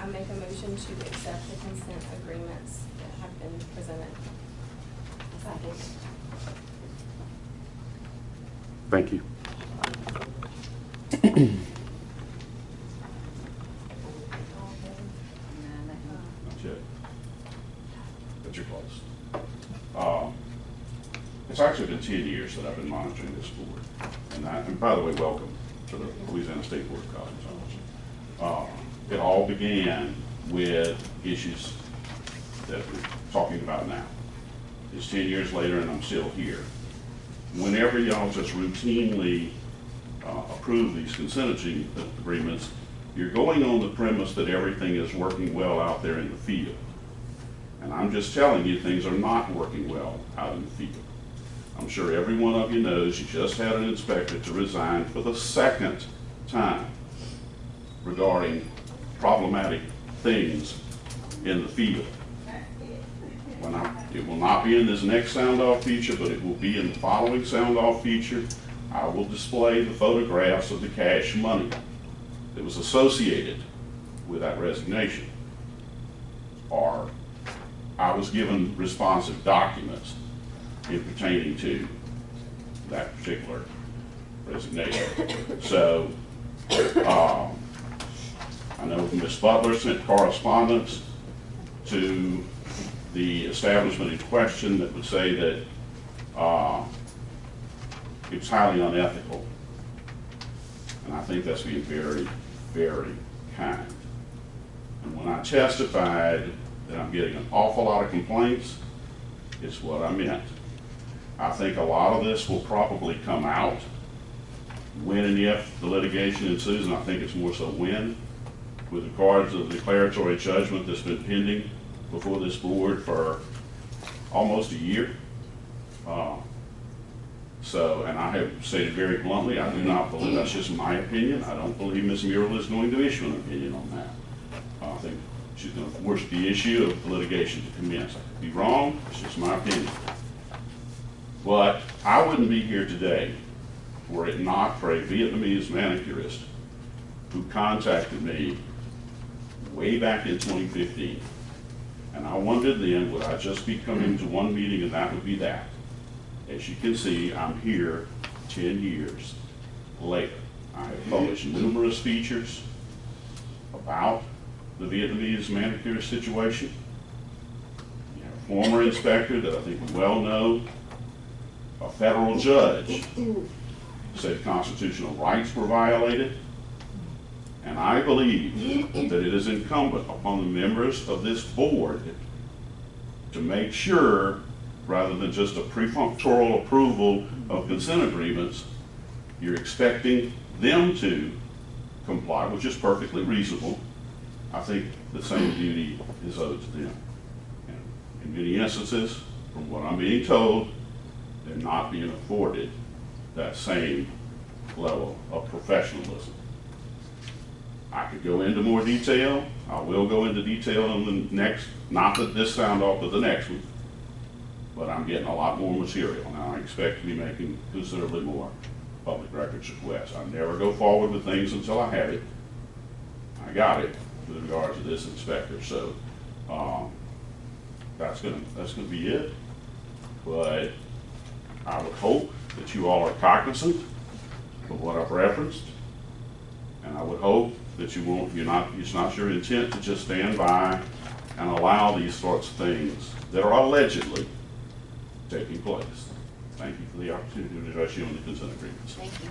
I make a motion to accept the consent agreements that have been presented. Thank you. Not yet, but you're close. It's actually been 10 years that I've been monitoring this board. And by the way, welcome to the Louisiana State Board of College. It all began with issues that we're talking about now. It's 10 years later and I'm still here. Whenever y'all just routinely approve these consent agreements, you're going on the premise that everything is working well out there in the field. And I'm just telling you, things are not working well out in the field. I'm sure every one of you knows you just had an inspector to resign for the second time regarding problematic things in the field. It will not be in this next sound-off feature, but it will be in the following sound-off feature. I will display the photographs of the cash money that was associated with that resignation. Or I was given responsive documents in pertaining to that particular resignation. So I know Ms. Butler sent correspondence to the establishment in question that would say that it's highly unethical. And I think that's being very, very kind. And when I testified that I'm getting an awful lot of complaints, it's what I meant. I think a lot of this will probably come out when and if the litigation ensues, and I think it's more so when, with regards to the declaratory judgment that's been pending before this board for almost a year. And I have stated very bluntly, I do not believe, that's just my opinion, I don't believe Ms. Muriel is going to issue an opinion on that. I think she's going to force the issue of the litigation to commence. I could be wrong, it's just my opinion. But I wouldn't be here today were it not for a Vietnamese manicurist who contacted me way back in 2015. And I wondered then, would I just be coming to one meeting and that would be that? As you can see, I'm here 10 years later. I have published numerous features about the Vietnamese manicurist situation. You have a former inspector that I think we well know, a federal judge said constitutional rights were violated. And I believe that it is incumbent upon the members of this board to make sure, rather than just a perfunctory approval of consent agreements, you're expecting them to comply, which is perfectly reasonable. I think the same duty is owed to them. And in many instances, from what I'm being told, they're not being afforded that same level of professionalism. I could go into more detail. I will go into detail on the next, not that this sound off, but the next one. But I'm getting a lot more material. Now I expect to be making considerably more public records requests. I never go forward with things until I have it. I got it with regard to this inspector. So that's gonna be it. But I would hope that you all are cognizant of what I've referenced. And I would hope that you won't, it's not your intent to just stand by and allow these sorts of things that are allegedly taking place. Thank you for the opportunity to address you on the consent agreements. Thank you.